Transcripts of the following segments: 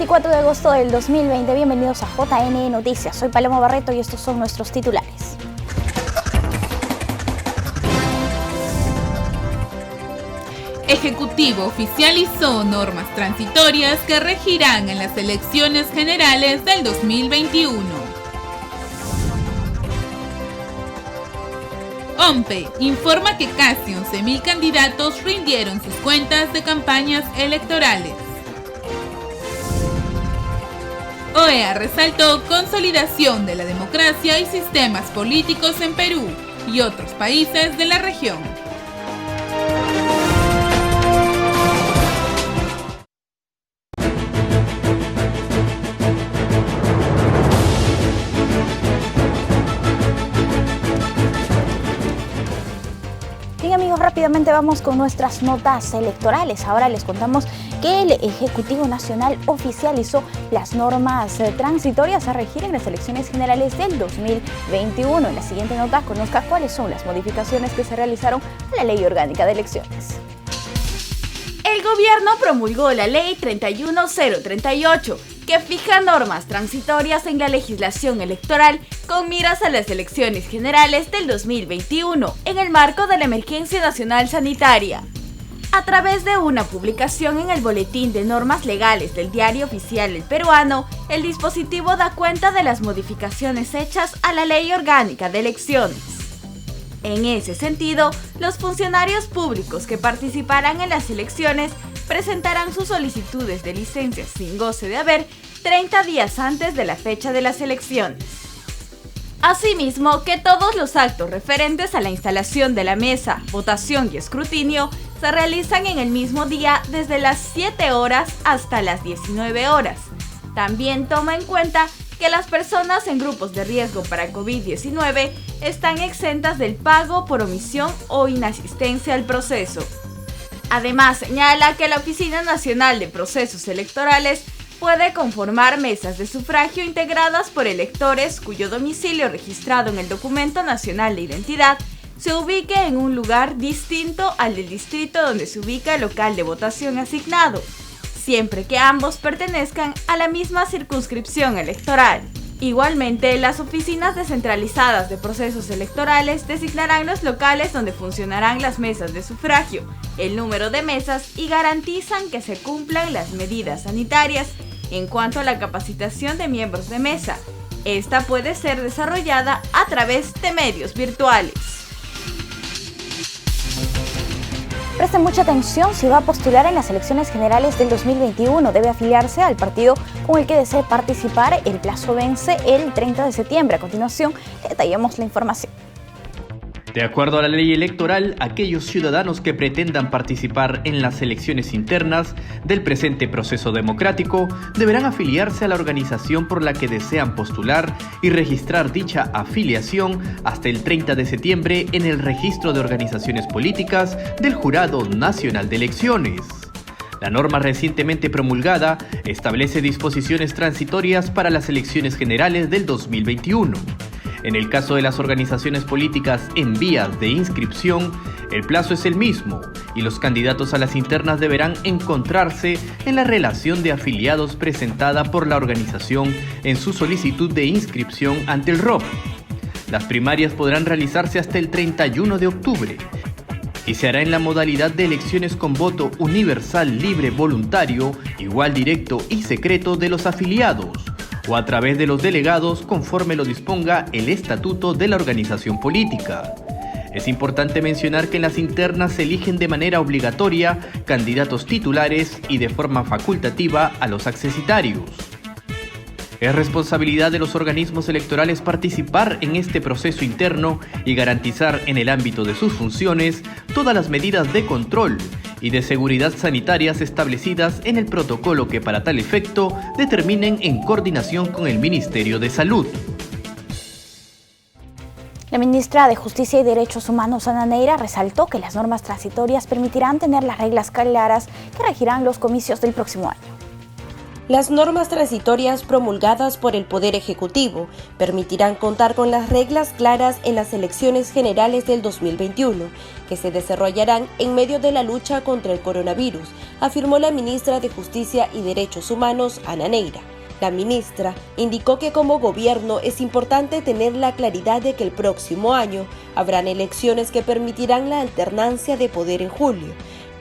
24 de agosto del 2020. Bienvenidos a JN Noticias. Soy Paloma Barreto y estos son nuestros titulares. Ejecutivo oficializó normas transitorias que regirán en las elecciones generales del 2021. OMPE informa que casi 11.000 candidatos rindieron sus cuentas de campañas electorales. OEA resaltó consolidación de la democracia y sistemas políticos en Perú y otros países de la región. Bien amigos, rápidamente vamos con nuestras notas electorales. Ahora les contamos que el Ejecutivo Nacional oficializó las normas transitorias a regir en las elecciones generales del 2021. En la siguiente nota conozca cuáles son las modificaciones que se realizaron a la Ley Orgánica de Elecciones. El gobierno promulgó la Ley 31038, que fija normas transitorias en la legislación electoral con miras a las elecciones generales del 2021 en el marco de la emergencia nacional sanitaria. A través de una publicación en el Boletín de Normas Legales del Diario Oficial El Peruano, el dispositivo da cuenta de las modificaciones hechas a la Ley Orgánica de Elecciones. En ese sentido, los funcionarios públicos que participarán en las elecciones presentarán sus solicitudes de licencias sin goce de haber 30 días antes de la fecha de las elecciones. Asimismo, que todos los actos referentes a la instalación de la mesa, votación y escrutinio se realizan en el mismo día desde las 7 horas hasta las 19 horas. También toma en cuenta que las personas en grupos de riesgo para COVID-19 están exentas del pago por omisión o inasistencia al proceso. Además, señala que la Oficina Nacional de Procesos Electorales puede conformar mesas de sufragio integradas por electores cuyo domicilio registrado en el Documento Nacional de Identidad se ubique en un lugar distinto al del distrito donde se ubica el local de votación asignado, siempre que ambos pertenezcan a la misma circunscripción electoral. Igualmente, las oficinas descentralizadas de procesos electorales designarán los locales donde funcionarán las mesas de sufragio, el número de mesas y garantizan que se cumplan las medidas sanitarias en cuanto a la capacitación de miembros de mesa. Esta puede ser desarrollada a través de medios virtuales. Presten mucha atención si va a postular en las elecciones generales del 2021. Debe afiliarse al partido con el que desee participar. El plazo vence el 30 de septiembre. A continuación, detallamos la información. De acuerdo a la ley electoral, aquellos ciudadanos que pretendan participar en las elecciones internas del presente proceso democrático deberán afiliarse a la organización por la que desean postular y registrar dicha afiliación hasta el 30 de septiembre en el registro de organizaciones políticas del Jurado Nacional de Elecciones. La norma recientemente promulgada establece disposiciones transitorias para las elecciones generales del 2021. En el caso de las organizaciones políticas en vías de inscripción, el plazo es el mismo y los candidatos a las internas deberán encontrarse en la relación de afiliados presentada por la organización en su solicitud de inscripción ante el ROP. Las primarias podrán realizarse hasta el 31 de octubre y se hará en la modalidad de elecciones con voto universal, libre, voluntario, igual, directo y secreto de los afiliados, o a través de los delegados conforme lo disponga el estatuto de la organización política. Es importante mencionar que en las internas se eligen de manera obligatoria candidatos titulares y de forma facultativa a los accesitarios. Es responsabilidad de los organismos electorales participar en este proceso interno y garantizar en el ámbito de sus funciones todas las medidas de control y de seguridad sanitarias establecidas en el protocolo que para tal efecto determinen en coordinación con el Ministerio de Salud. La ministra de Justicia y Derechos Humanos, Ana Neira, resaltó que las normas transitorias permitirán tener las reglas claras que regirán los comicios del próximo año. Las normas transitorias promulgadas por el Poder Ejecutivo permitirán contar con las reglas claras en las elecciones generales del 2021, que se desarrollarán en medio de la lucha contra el coronavirus, afirmó la ministra de Justicia y Derechos Humanos, Ana Neira. La ministra indicó que como gobierno es importante tener la claridad de que el próximo año habrán elecciones que permitirán la alternancia de poder en julio,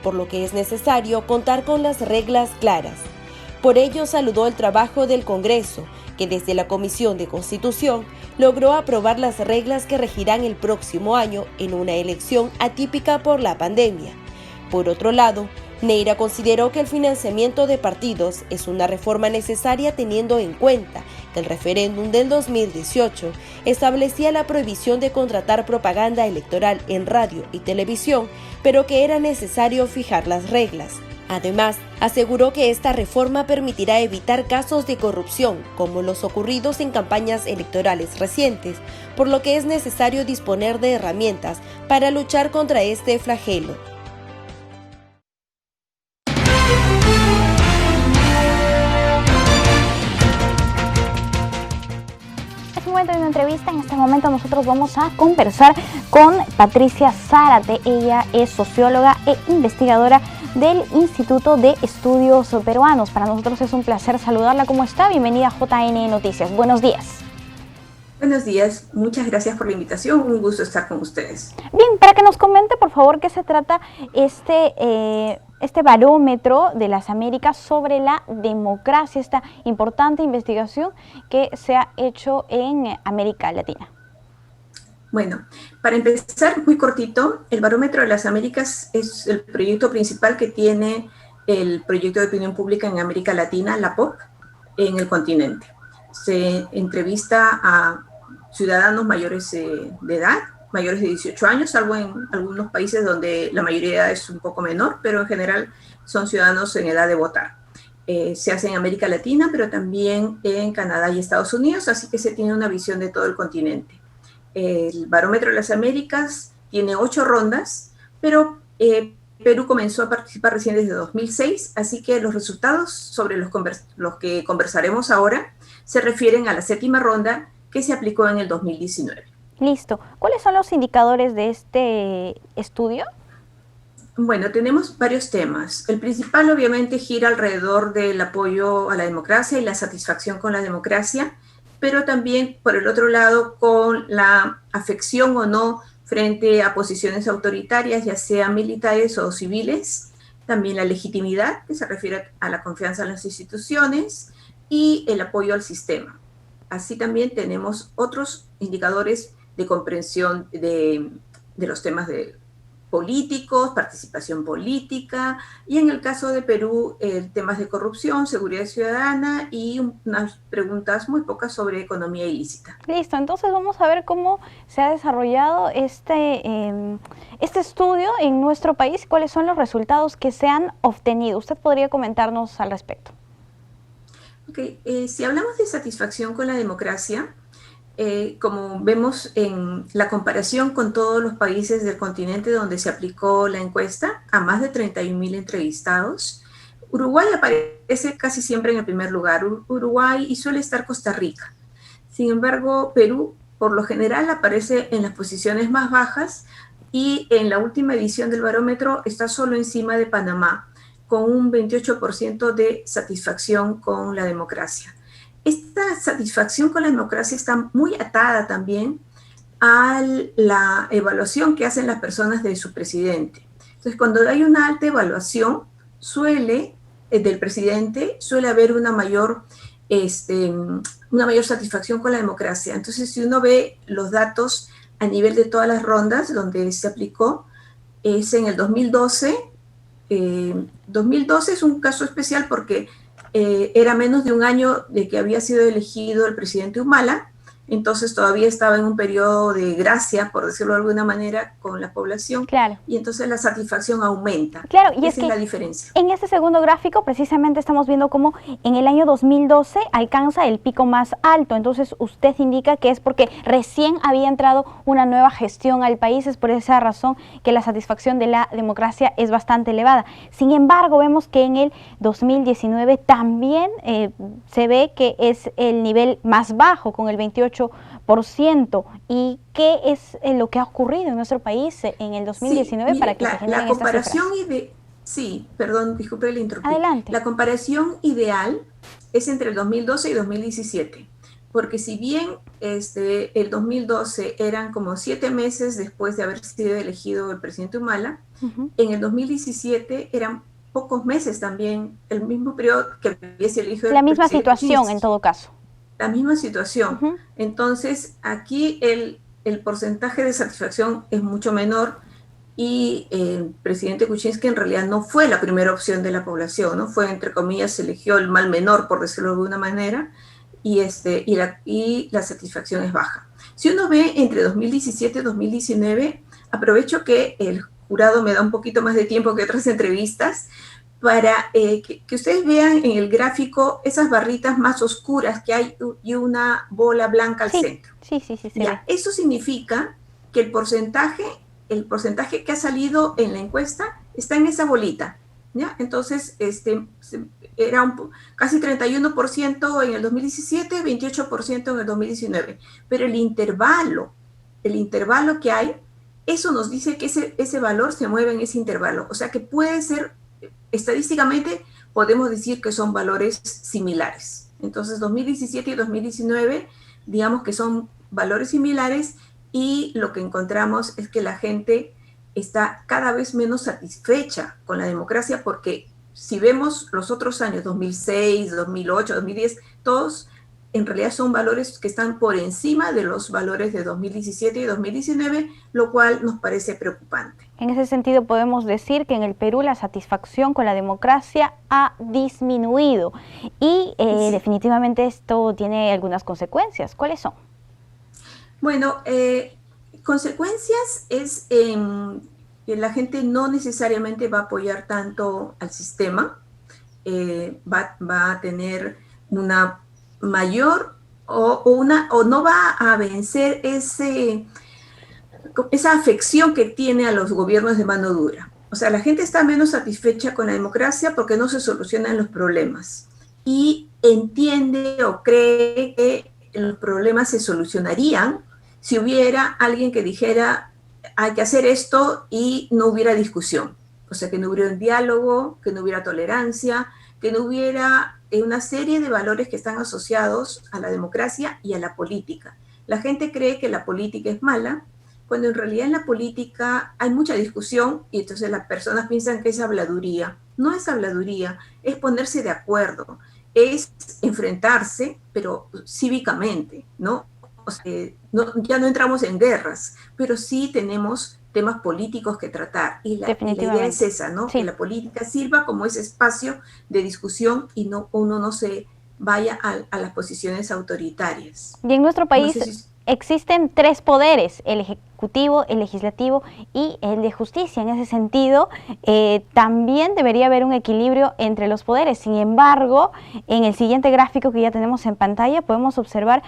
por lo que es necesario contar con las reglas claras. Por ello, saludó el trabajo del Congreso, que desde la Comisión de Constitución logró aprobar las reglas que regirán el próximo año en una elección atípica por la pandemia. Por otro lado, Neira consideró que el financiamiento de partidos es una reforma necesaria teniendo en cuenta que el referéndum del 2018 establecía la prohibición de contratar propaganda electoral en radio y televisión, pero que era necesario fijar las reglas. Además, aseguró que esta reforma permitirá evitar casos de corrupción, como los ocurridos en campañas electorales recientes, por lo que es necesario disponer de herramientas para luchar contra este flagelo. En una entrevista, en este momento nosotros vamos a conversar con Patricia Zárate. Ella es socióloga e investigadora del Instituto de Estudios Peruanos. Para nosotros es un placer saludarla. ¿Cómo está? Bienvenida a JN Noticias. Buenos días. Buenos días, muchas gracias por la invitación, un gusto estar con ustedes. Bien, para que nos comente por favor qué se trata este barómetro de las Américas sobre la democracia, esta importante investigación que se ha hecho en América Latina. Bueno, para empezar muy cortito, el barómetro de las Américas es el proyecto principal que tiene el proyecto de opinión pública en América Latina, la POP, en el continente. Se entrevista a ciudadanos mayores de edad, mayores de 18 años, salvo en algunos países donde la mayoría de edad es un poco menor, pero en general son ciudadanos en edad de votar. Se hace en América Latina, pero también en Canadá y Estados Unidos, así que se tiene una visión de todo el continente. El barómetro de las Américas tiene 8 rondas, pero Perú comenzó a participar recién desde 2006, así que los resultados sobre los que conversaremos ahora se refieren a la 7ª ronda que se aplicó en el 2019. Listo. ¿Cuáles son los indicadores de este estudio? Bueno, tenemos varios temas. El principal obviamente gira alrededor del apoyo a la democracia y la satisfacción con la democracia, pero también por el otro lado con la afección o no frente a posiciones autoritarias, ya sean militares o civiles, también la legitimidad, que se refiere a la confianza en las instituciones, y el apoyo al sistema. Así también tenemos otros indicadores de comprensión de los temas de políticos, participación política, y en el caso de Perú, temas de corrupción, seguridad ciudadana y unas preguntas muy pocas sobre economía ilícita. Listo, entonces vamos a ver cómo se ha desarrollado este estudio en nuestro país y cuáles son los resultados que se han obtenido. ¿Usted podría comentarnos al respecto? Okay. Si hablamos de satisfacción con la democracia, como vemos en la comparación con todos los países del continente donde se aplicó la encuesta, a más de 31.000 entrevistados, Uruguay aparece casi siempre en el primer lugar, Uruguay, y suele estar Costa Rica. Sin embargo, Perú por lo general aparece en las posiciones más bajas y en la última edición del barómetro está solo encima de Panamá, con un 28% de satisfacción con la democracia. Esta satisfacción con la democracia está muy atada también a la evaluación que hacen las personas de su presidente. Entonces, cuando hay una alta evaluación del presidente, suele haber una mayor satisfacción con la democracia. Entonces, si uno ve los datos a nivel de todas las rondas donde se aplicó, es en el 2012. 2012 es un caso especial porque era menos de un año de que había sido elegido el presidente Humala, entonces todavía estaba en un periodo de gracia, por decirlo de alguna manera, con la población, Claro. y entonces la satisfacción aumenta. Claro, y Esa es que la diferencia. en este segundo gráfico precisamente estamos viendo cómo en el año 2012 alcanza el pico más alto. Entonces usted indica que es porque recién había entrado una nueva gestión al país, es por esa razón que la satisfacción de la democracia es bastante elevada. Sin embargo, vemos que en el 2019 también se ve que es el nivel más bajo, con el 28%. ¿Y qué es lo que ha ocurrido en nuestro país en el 2019 mire, para que se generen la comparación estas cifras? Sí, perdón, disculpe el interrumpí. Adelante. La comparación ideal es entre el 2012 y 2017, porque si bien el 2012 eran como 7 meses después de haber sido elegido el presidente Humala, en el 2017 eran pocos meses también, el mismo periodo que había sido elegido el presidente. La misma situación en todo caso. La misma situación. Entonces, aquí el porcentaje de satisfacción es mucho menor, y el presidente Kuczynski en realidad no fue la primera opción de la población, ¿no? Fue, entre comillas, se eligió el mal menor, por decirlo de alguna manera, y la satisfacción es baja. Si uno ve entre 2017 y 2019, aprovecho que el jurado me da un poquito más de tiempo que otras entrevistas, para que ustedes vean en el gráfico esas barritas más oscuras que hay y una bola blanca al centro. Sí. Ya, eso significa que el porcentaje que ha salido en la encuesta está en esa bolita, ¿ya? Entonces, era casi 31% en el 2017, 28% en el 2019, pero el intervalo que hay, eso nos dice que ese valor se mueve en ese intervalo, o sea que puede ser, estadísticamente podemos decir que son valores similares. Entonces 2017 y 2019, digamos que son valores similares, y lo que encontramos es que la gente está cada vez menos satisfecha con la democracia, porque si vemos los otros años, 2006, 2008, 2010, todos en realidad son valores que están por encima de los valores de 2017 y 2019, lo cual nos parece preocupante. En ese sentido podemos decir que en el Perú la satisfacción con la democracia ha disminuido y sí, definitivamente esto tiene algunas consecuencias. ¿Cuáles son? Bueno, consecuencias es que la gente no necesariamente va a apoyar tanto al sistema, va a tener una mayor o no va a vencer esa afección que tiene a los gobiernos de mano dura. O sea, la gente está menos satisfecha con la democracia porque no se solucionan los problemas y entiende o cree que los problemas se solucionarían si hubiera alguien que dijera hay que hacer esto y no hubiera discusión. O sea, que no hubiera un diálogo, que no hubiera tolerancia, que no hubiera una serie de valores que están asociados a la democracia y a la política. La gente cree que la política es mala, cuando en realidad en la política hay mucha discusión y entonces las personas piensan que es habladuría. No es habladuría, es ponerse de acuerdo, es enfrentarse, pero cívicamente, ¿no? O sea, ya no entramos en guerras, pero sí tenemos temas políticos que tratar. Y la idea es esa, ¿no? Sí. Que la política sirva como ese espacio de discusión y uno no se vaya a las posiciones autoritarias. Y en nuestro país existen 3 poderes, el ejecutivo, el legislativo y el de justicia. En ese sentido, también debería haber un equilibrio entre los poderes. Sin embargo, en el siguiente gráfico que ya tenemos en pantalla, podemos observar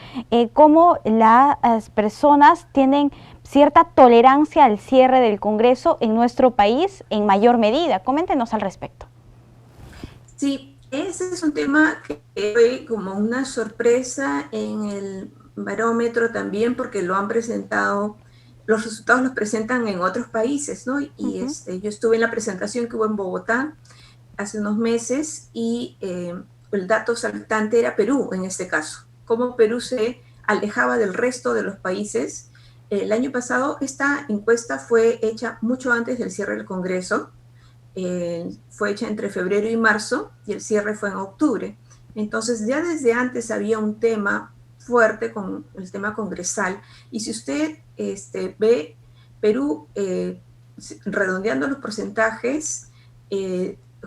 cómo las personas tienen cierta tolerancia al cierre del Congreso en nuestro país en mayor medida. Coméntenos al respecto. Sí, ese es un tema que fue como una sorpresa en el barómetro también, porque lo han presentado, los resultados los presentan en otros países, ¿no? Y yo estuve en la presentación que hubo en Bogotá hace unos meses y el dato saltante era Perú en este caso, cómo Perú se alejaba del resto de los países. El año pasado esta encuesta fue hecha mucho antes del cierre del Congreso, fue hecha entre febrero y marzo y el cierre fue en octubre. Entonces ya desde antes había un tema fuerte con el tema congresal, y si usted ve Perú redondeando los porcentajes,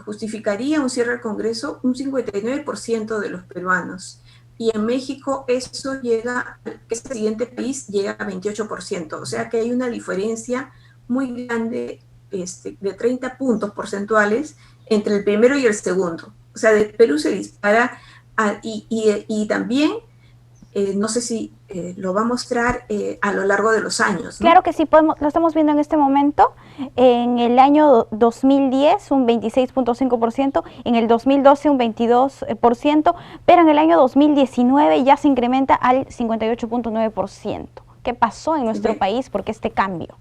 justificaría un cierre del Congreso un 59% de los peruanos, y en México eso llega, este siguiente país llega a 28%, o sea que hay una diferencia muy grande de 30 puntos porcentuales entre el primero y el segundo. O sea, Perú se dispara y también, no sé si lo va a mostrar a lo largo de los años, ¿no? Claro que sí, lo estamos viendo en este momento. En el año 2010 un 26.5%, en el 2012 un 22%, pero en el año 2019 ya se incrementa al 58.9%. ¿Qué pasó en nuestro país? ¿Por qué este cambio?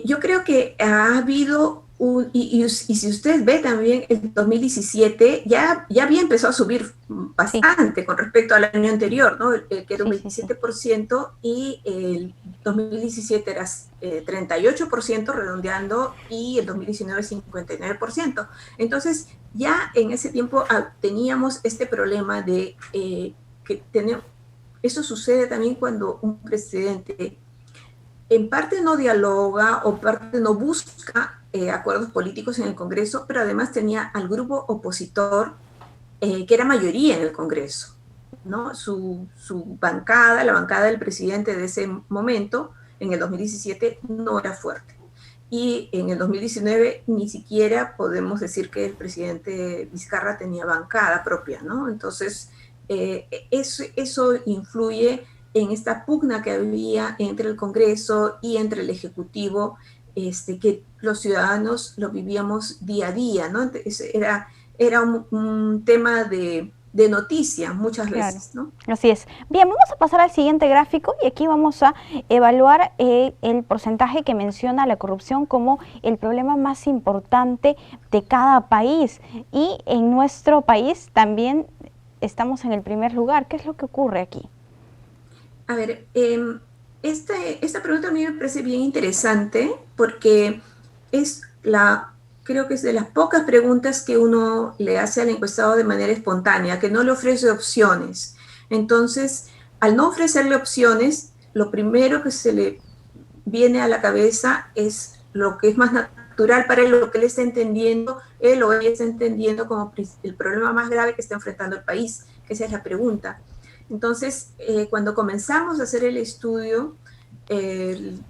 Yo creo que ha habido y si usted ve también el 2017 ya había empezado a subir bastante con respecto al año anterior, ¿no? Que era un 27%, y el 2017 era 38% redondeando, y el 2019 59%. Entonces ya en ese tiempo teníamos este problema de que tenemos, eso sucede también cuando un presidente en parte no dialoga o parte no busca acuerdos políticos en el Congreso, pero además tenía al grupo opositor que era mayoría en el Congreso, ¿no? Su bancada, la bancada del presidente de ese momento, en el 2017, no era fuerte. Y en el 2019 ni siquiera podemos decir que el presidente Vizcarra tenía bancada propia, ¿no? Entonces, eso influye en esta pugna que había entre el Congreso y entre el Ejecutivo, que los ciudadanos lo vivíamos día a día, ¿no? Era un tema de noticia muchas veces, ¿no? Así es. Bien, vamos a pasar al siguiente gráfico, y aquí vamos a evaluar el porcentaje que menciona la corrupción como el problema más importante de cada país. Y en nuestro país también estamos en el primer lugar. ¿Qué es lo que ocurre aquí? A ver, esta pregunta a mí me parece bien interesante porque creo que es de las pocas preguntas que uno le hace al encuestado de manera espontánea, que no le ofrece opciones. Entonces, al no ofrecerle opciones, lo primero que se le viene a la cabeza es lo que es más natural para él, lo que él está entendiendo, él o ella está entendiendo como el problema más grave que está enfrentando el país, que esa es la pregunta. Entonces, cuando comenzamos a hacer el estudio, el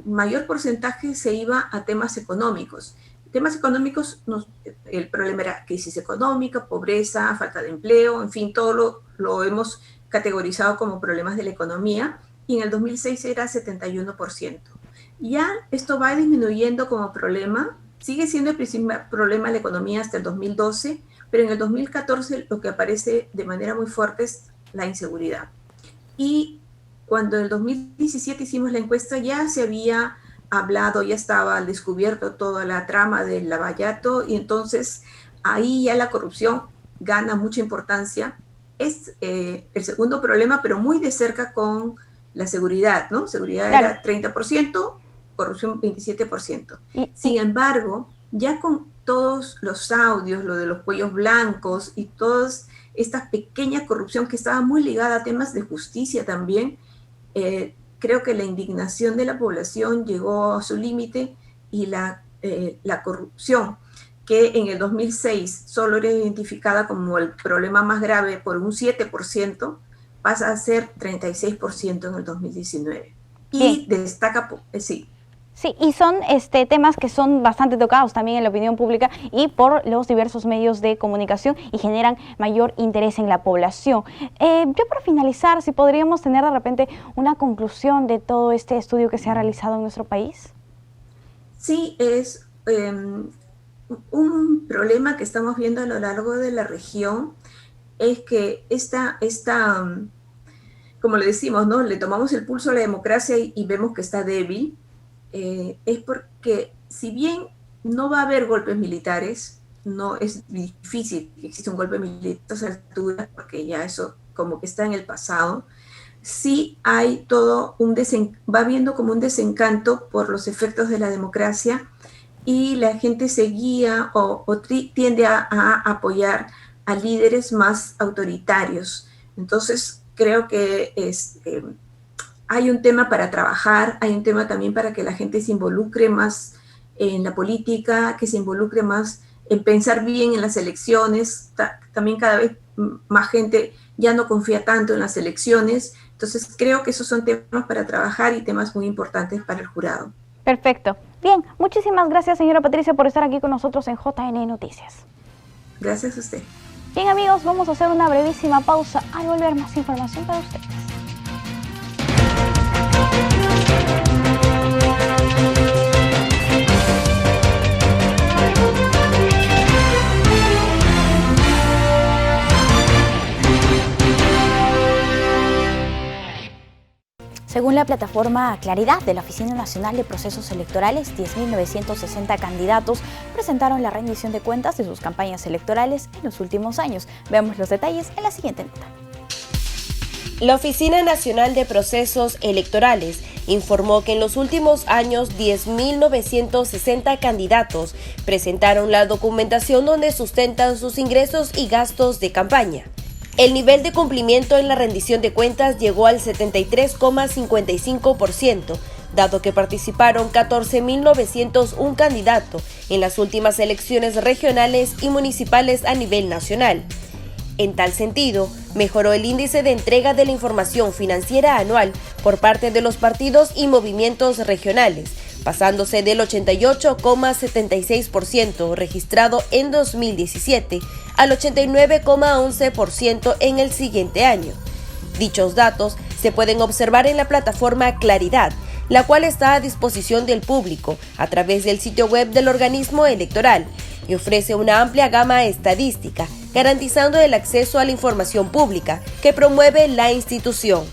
mayor porcentaje se iba a temas económicos. Temas económicos, el problema era crisis económica, pobreza, falta de empleo, en fin, todo lo hemos categorizado como problemas de la economía, y en el 2006 era 71%. Ya esto va disminuyendo como problema, sigue siendo el principal problema de la economía hasta el 2012, pero en el 2014 lo que aparece de manera muy fuerte es la inseguridad. Y cuando en el 2017 hicimos la encuesta, ya se había hablado, ya estaba al descubierto toda la trama del Lavallato, y entonces ahí ya la corrupción gana mucha importancia. Es el segundo problema, pero muy de cerca con la seguridad, ¿no? Seguridad era 30%, corrupción 27%. Sin embargo, ya con todos los audios, lo de los cuellos blancos y todas esta pequeña corrupción que estaba muy ligada a temas de justicia también, creo que la indignación de la población llegó a su límite, y la corrupción, que en el 2006 solo era identificada como el problema más grave por un 7%, pasa a ser 36% en el 2019. Y destaca, sí. Sí, y son temas que son bastante tocados también en la opinión pública y por los diversos medios de comunicación, y generan mayor interés en la población. Yo, para finalizar, si podríamos tener de repente una conclusión de todo este estudio que se ha realizado en nuestro país. Sí, es un problema que estamos viendo a lo largo de la región, es que como le decimos, ¿no? Le tomamos el pulso a la democracia y vemos que está débil. Es porque, si bien no va a haber golpes militares, no es difícil que exista un golpe militar a esas alturas, porque ya eso como que está en el pasado, sí hay todo va viendo como un desencanto por los efectos de la democracia, y la gente se guía o tiende a apoyar a líderes más autoritarios. Entonces, creo que hay un tema para trabajar, hay un tema también para que la gente se involucre más en la política, que se involucre más en pensar bien en las elecciones. También cada vez más gente ya no confía tanto en las elecciones. Entonces creo que esos son temas para trabajar y temas muy importantes para el jurado. Perfecto. Bien, muchísimas gracias, señora Patricia, por estar aquí con nosotros en JN Noticias. Gracias a usted. Bien, amigos, vamos a hacer una brevísima pausa. Al volver, más información para ustedes. Según la plataforma Claridad de la Oficina Nacional de Procesos Electorales, 10.960 candidatos presentaron la rendición de cuentas de sus campañas electorales en los últimos años. Veamos los detalles en la siguiente nota. La Oficina Nacional de Procesos Electorales informó que en los últimos años 10.960 candidatos presentaron la documentación donde sustentan sus ingresos y gastos de campaña. El nivel de cumplimiento en la rendición de cuentas llegó al 73,55%, dado que participaron 14.901 candidatos en las últimas elecciones regionales y municipales a nivel nacional. En tal sentido, mejoró el índice de entrega de la información financiera anual por parte de los partidos y movimientos regionales, pasándose del 88,76% registrado en 2017 al 89,11% en el siguiente año. Dichos datos se pueden observar en la plataforma Claridad, la cual está a disposición del público a través del sitio web del organismo electoral y ofrece una amplia gama estadística, garantizando el acceso a la información pública que promueve la institución.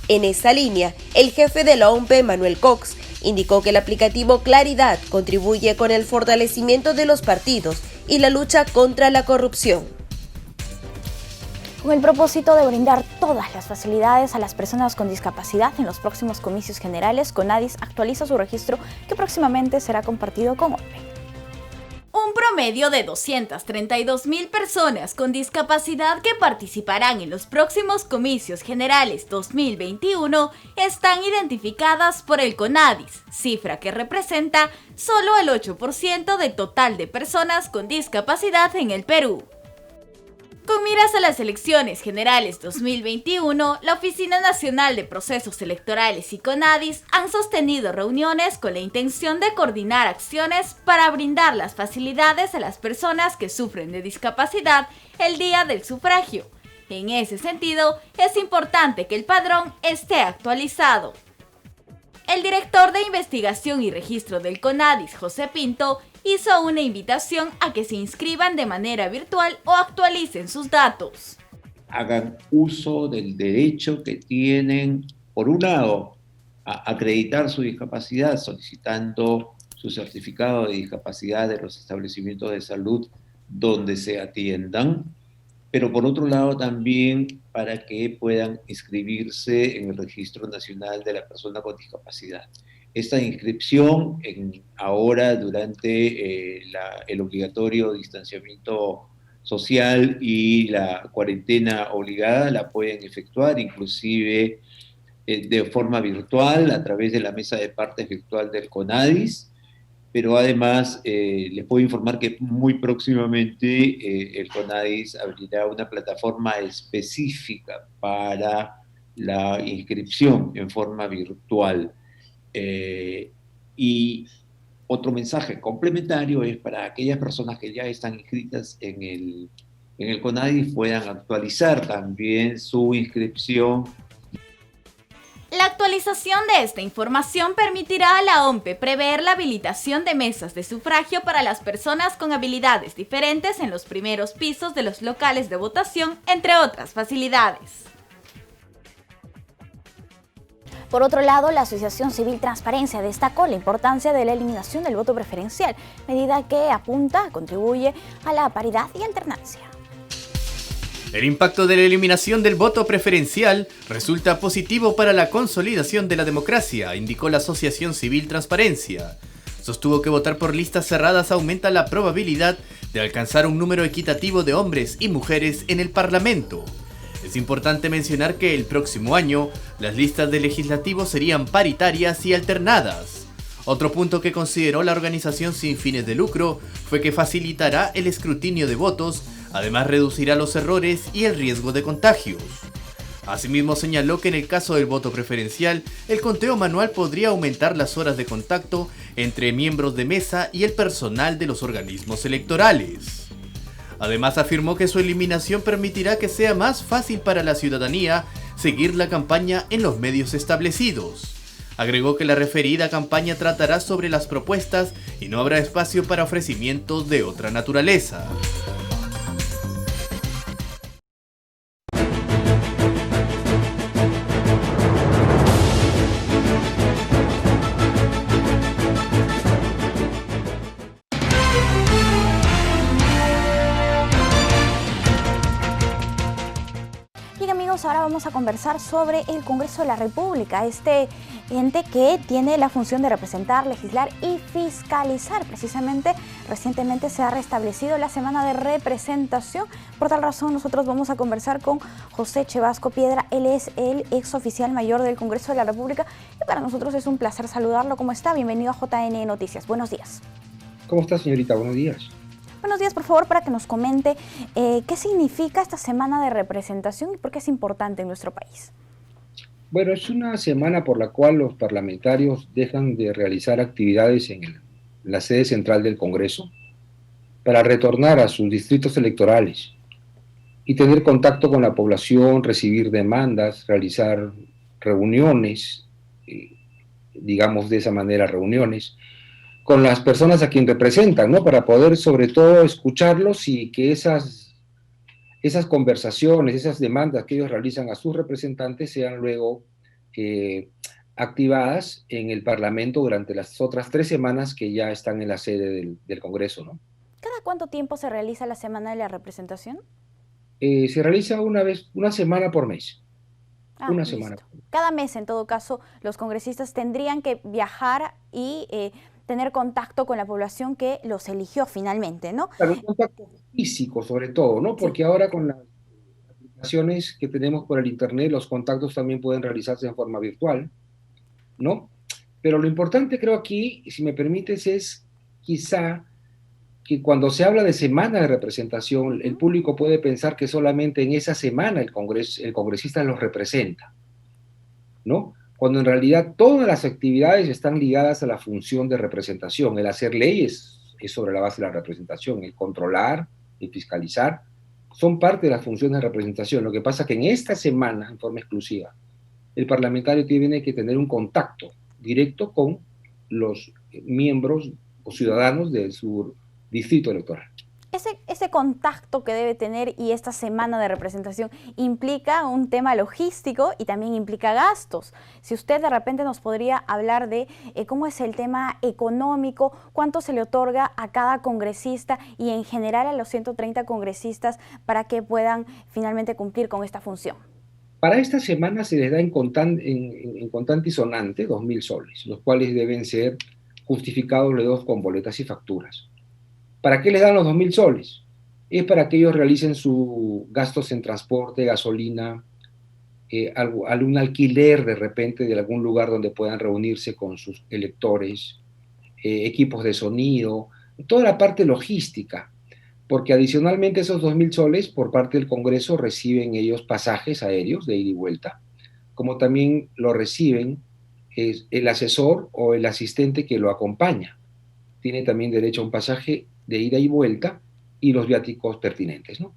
En esta línea, el jefe de la OMPE, Manuel Cox, indicó que el aplicativo Claridad contribuye con el fortalecimiento de los partidos y la lucha contra la corrupción. Con el propósito de brindar todas las facilidades a las personas con discapacidad en los próximos comicios generales, CONADIS actualiza su registro que próximamente será compartido con OMPE. Un promedio de 232.000 personas con discapacidad que participarán en los próximos comicios generales 2021 están identificadas por el CONADIS, cifra que representa solo el 8% del total de personas con discapacidad en el Perú. Con miras a las elecciones generales 2021, la Oficina Nacional de Procesos Electorales y CONADIS han sostenido reuniones con la intención de coordinar acciones para brindar las facilidades a las personas que sufren de discapacidad el día del sufragio. En ese sentido, es importante que el padrón esté actualizado. El director de Investigación y Registro del CONADIS, José Pinto, hizo una invitación a que se inscriban de manera virtual o actualicen sus datos. Hagan uso del derecho que tienen, por un lado, a acreditar su discapacidad solicitando su certificado de discapacidad de los establecimientos de salud donde se atiendan, pero por otro lado también para que puedan inscribirse en el Registro Nacional de la Persona con Discapacidad. Esta inscripción ahora durante el obligatorio distanciamiento social y la cuarentena obligada la pueden efectuar inclusive de forma virtual a través de la mesa de partes virtual del CONADIS, pero además les puedo informar que muy próximamente el CONADIS abrirá una plataforma específica para la inscripción en forma virtual. Y otro mensaje complementario es para aquellas personas que ya están inscritas en el CONADIS puedan actualizar también su inscripción. La actualización de esta información permitirá a la OMPE prever la habilitación de mesas de sufragio para las personas con habilidades diferentes en los primeros pisos de los locales de votación, entre otras facilidades. Por otro lado, la Asociación Civil Transparencia destacó la importancia de la eliminación del voto preferencial, medida que contribuye a la paridad y alternancia. El impacto de la eliminación del voto preferencial resulta positivo para la consolidación de la democracia, indicó la Asociación Civil Transparencia. Sostuvo que votar por listas cerradas aumenta la probabilidad de alcanzar un número equitativo de hombres y mujeres en el Parlamento. Es importante mencionar que el próximo año las listas de legislativos serían paritarias y alternadas. Otro punto que consideró la organización sin fines de lucro fue que facilitará el escrutinio de votos, además reducirá los errores y el riesgo de contagios. Asimismo señaló que en el caso del voto preferencial, el conteo manual podría aumentar las horas de contacto entre miembros de mesa y el personal de los organismos electorales. Además afirmó que su eliminación permitirá que sea más fácil para la ciudadanía seguir la campaña en los medios establecidos. Agregó que la referida campaña tratará sobre las propuestas y no habrá espacio para ofrecimientos de otra naturaleza. Ahora vamos a conversar sobre el Congreso de la República, este ente que tiene la función de representar, legislar y fiscalizar. Precisamente, recientemente se ha restablecido la semana de representación. Por tal razón, nosotros vamos a conversar con José Chevasco Piedra. Él es el ex oficial mayor del Congreso de la República y para nosotros es un placer saludarlo. ¿Cómo está? Bienvenido a JN Noticias. Buenos días. ¿Cómo está, señorita? Buenos días. Buenos días, por favor, para que nos comente qué significa esta semana de representación y por qué es importante en nuestro país. Bueno, es una semana por la cual los parlamentarios dejan de realizar actividades en la sede central del Congreso para retornar a sus distritos electorales y tener contacto con la población, recibir demandas, realizar reuniones, digamos de esa manera, reuniones con las personas a quien representan, ¿no? Para poder sobre todo escucharlos y que esas conversaciones, esas demandas que ellos realizan a sus representantes sean luego activadas en el Parlamento durante las otras 3 semanas que ya están en la sede del Congreso, ¿no? ¿Cada cuánto tiempo se realiza la semana de la representación? Se realiza una semana por mes. Una semana. Cada mes, en todo caso, los congresistas tendrían que viajar y tener contacto con la población que los eligió finalmente, ¿no? Claro, un contacto físico sobre todo, ¿no? Porque sí. Ahora con las aplicaciones que tenemos por el internet, los contactos también pueden realizarse en forma virtual, ¿no? Pero lo importante creo aquí, si me permites, es quizá que cuando se habla de semana de representación, el público puede pensar que solamente en esa semana el congresista los representa, ¿no? Cuando en realidad todas las actividades están ligadas a la función de representación. El hacer leyes es sobre la base de la representación, el controlar, el fiscalizar, son parte de las funciones de representación. Lo que pasa es que en esta semana, en forma exclusiva, el parlamentario tiene que tener un contacto directo con los miembros o ciudadanos de su distrito electoral. Ese contacto que debe tener y esta semana de representación implica un tema logístico y también implica gastos. Si usted de repente nos podría hablar de cómo es el tema económico, cuánto se le otorga a cada congresista y en general a los 130 congresistas para que puedan finalmente cumplir con esta función. Para esta semana se les da en contante y sonante 2.000 soles, los cuales deben ser justificados luego con boletas y facturas. ¿Para qué les dan los 2.000 soles? Es para que ellos realicen sus gastos en transporte, gasolina, algún alquiler de repente de algún lugar donde puedan reunirse con sus electores, equipos de sonido, toda la parte logística, porque adicionalmente esos 2.000 soles por parte del Congreso reciben ellos pasajes aéreos de ida y vuelta, como también lo reciben el asesor o el asistente que lo acompaña. Tiene también derecho a un pasaje de ida y vuelta y los viáticos pertinentes, ¿no?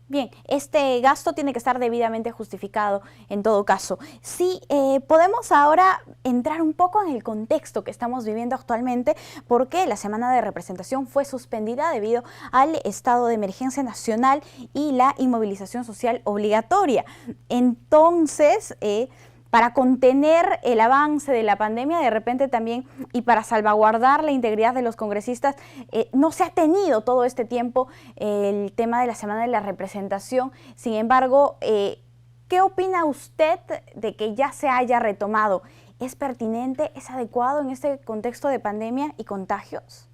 Bien, este gasto tiene que estar debidamente justificado en todo caso. Sí, podemos ahora entrar un poco en el contexto que estamos viviendo actualmente porque la semana de representación fue suspendida debido al estado de emergencia nacional y la inmovilización social obligatoria. Entonces, para contener el avance de la pandemia, de repente también, y para salvaguardar la integridad de los congresistas, no se ha tenido todo este tiempo el tema de la semana de la representación. Sin embargo, ¿qué opina usted de que ya se haya retomado? ¿Es pertinente, es adecuado en este contexto de pandemia y contagios?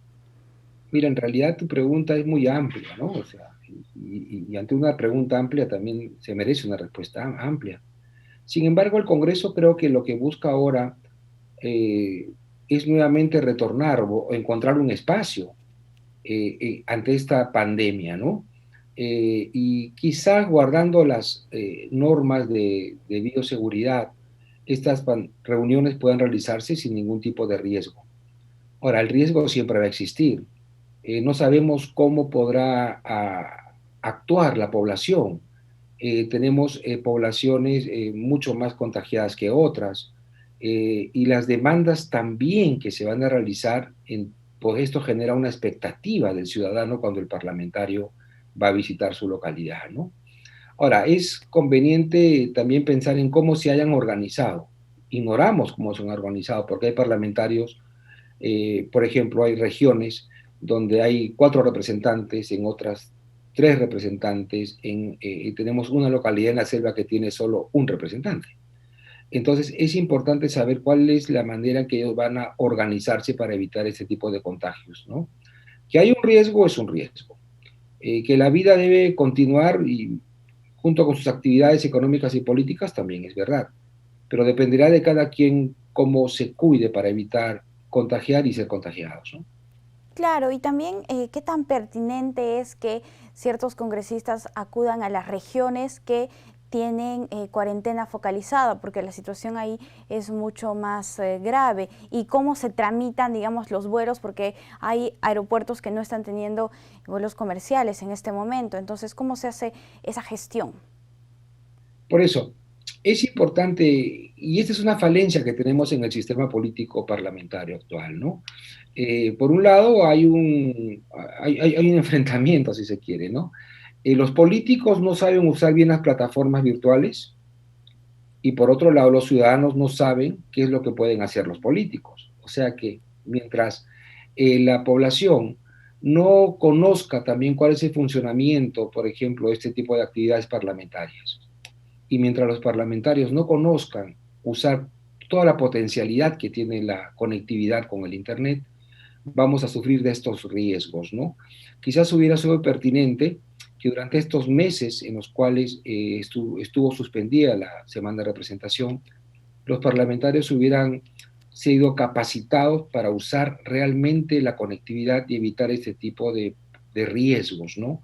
Mira, en realidad tu pregunta es muy amplia, ¿no? O sea, y ante una pregunta amplia también se merece una respuesta amplia. Sin embargo, el Congreso creo que lo que busca ahora es nuevamente retornar o encontrar un espacio ante esta pandemia, ¿no? Y quizá guardando las normas de bioseguridad, estas reuniones puedan realizarse sin ningún tipo de riesgo. Ahora, el riesgo siempre va a existir. No sabemos cómo podrá actuar la población. Tenemos poblaciones mucho más contagiadas que otras, y las demandas también que se van a realizar, pues esto genera una expectativa del ciudadano cuando el parlamentario va a visitar su localidad, ¿no? Ahora, es conveniente también pensar en cómo se hayan organizado. Ignoramos cómo se han organizado, porque hay parlamentarios, por ejemplo, hay regiones donde hay 4 representantes, en otras 3 representantes, y tenemos una localidad en la selva que tiene solo un representante. Entonces, es importante saber cuál es la manera en que ellos van a organizarse para evitar este tipo de contagios, ¿no? Que hay un riesgo, es un riesgo. Que la vida debe continuar y junto con sus actividades económicas y políticas también es verdad. Pero dependerá de cada quien cómo se cuide para evitar contagiar y ser contagiados, ¿no? Claro, y también qué tan pertinente es que ciertos congresistas acudan a las regiones que tienen cuarentena focalizada, porque la situación ahí es mucho más grave, y cómo se tramitan, digamos, los vuelos, porque hay aeropuertos que no están teniendo vuelos comerciales en este momento. Entonces, ¿cómo se hace esa gestión? Por eso, es importante, y esta es una falencia que tenemos en el sistema político parlamentario actual, ¿no? Por un lado, hay un enfrentamiento, si se quiere, ¿no? Los políticos no saben usar bien las plataformas virtuales, y por otro lado, los ciudadanos no saben qué es lo que pueden hacer los políticos. O sea que mientras la población no conozca también cuál es el funcionamiento, por ejemplo, de este tipo de actividades parlamentarias, y mientras los parlamentarios no conozcan usar toda la potencialidad que tiene la conectividad con el Internet, vamos a sufrir de estos riesgos, ¿no? Quizás hubiera sido pertinente que durante estos meses en los cuales estuvo suspendida la semana de representación, los parlamentarios hubieran sido capacitados para usar realmente la conectividad y evitar este tipo de riesgos, ¿no?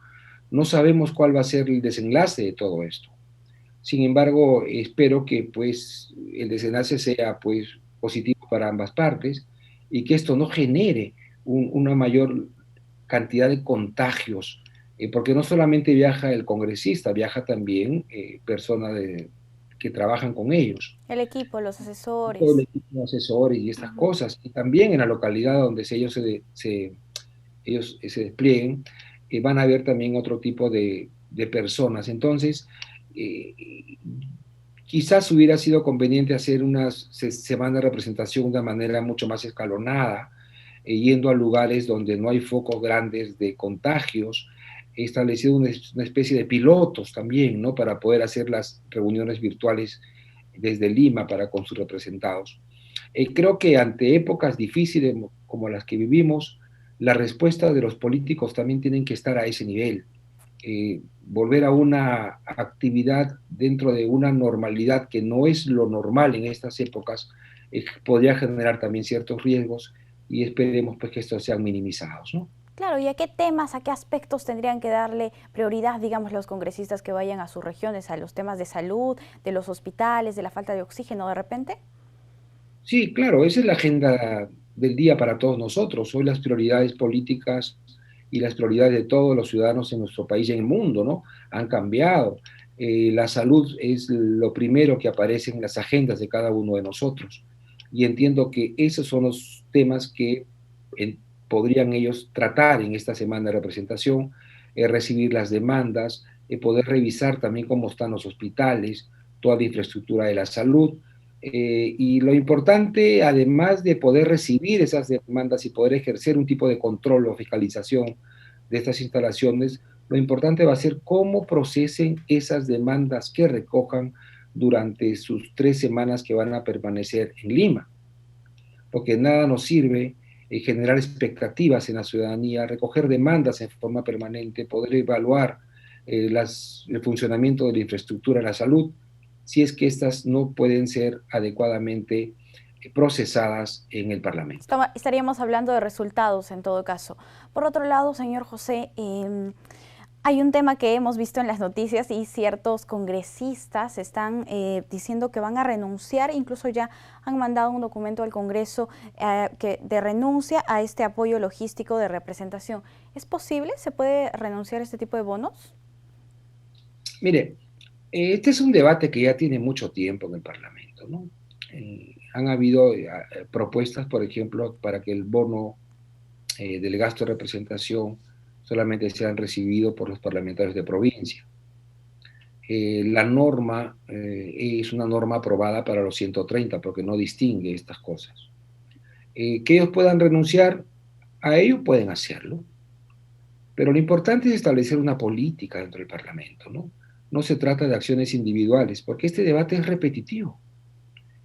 No sabemos cuál va a ser el desenlace de todo esto. Sin embargo, espero que pues, el desenlace sea pues, positivo para ambas partes y que esto no genere una mayor cantidad de contagios, porque no solamente viaja el congresista, viaja también personas que trabajan con ellos. El equipo, los asesores. Todo el equipo de asesores y estas cosas. Y también en la localidad donde ellos se desplieguen, van a haber también otro tipo de personas. Entonces, quizás hubiera sido conveniente hacer una semana de representación de una manera mucho más escalonada, yendo a lugares donde no hay focos grandes de contagios, establecido una especie de pilotos también, ¿no? Para poder hacer las reuniones virtuales desde Lima con sus representados. Creo que ante épocas difíciles como las que vivimos, las respuestas de los políticos también tienen que estar a ese nivel. Volver a una actividad dentro de una normalidad que no es lo normal en estas épocas, podría generar también ciertos riesgos y esperemos pues que estos sean minimizados, ¿no? Claro, ¿y a qué temas, a qué aspectos tendrían que darle prioridad, digamos, los congresistas que vayan a sus regiones, a los temas de salud, de los hospitales, de la falta de oxígeno de repente? Sí, claro, esa es la agenda del día para todos nosotros. Hoy las prioridades políticas y las prioridades de todos los ciudadanos en nuestro país y en el mundo, ¿no? Han cambiado. La salud es lo primero que aparece en las agendas de cada uno de nosotros. Y entiendo que esos son los temas que podrían ellos tratar en esta semana de representación, recibir las demandas, poder revisar también cómo están los hospitales, toda la infraestructura de la salud. Y lo importante, además de poder recibir esas demandas y poder ejercer un tipo de control o fiscalización de estas instalaciones, lo importante va a ser cómo procesen esas demandas que recojan durante sus 3 semanas que van a permanecer en Lima. Porque nada nos sirve generar expectativas en la ciudadanía, recoger demandas en forma permanente, poder evaluar el funcionamiento de la infraestructura de la salud, si es que estas no pueden ser adecuadamente procesadas en el Parlamento. Estaríamos hablando de resultados en todo caso. Por otro lado, señor José, hay un tema que hemos visto en las noticias y ciertos congresistas están diciendo que van a renunciar, incluso ya han mandado un documento al Congreso de renuncia a este apoyo logístico de representación. ¿Es posible? ¿Se puede renunciar a este tipo de bonos? Mire, este es un debate que ya tiene mucho tiempo en el Parlamento, ¿no? Han habido propuestas, por ejemplo, para que el bono del gasto de representación solamente sean recibidos por los parlamentarios de provincia. La norma es una norma aprobada para los 130 porque no distingue estas cosas. Que ellos puedan renunciar a ello, pueden hacerlo. Pero lo importante es establecer una política dentro del Parlamento, ¿no? No se trata de acciones individuales, porque este debate es repetitivo.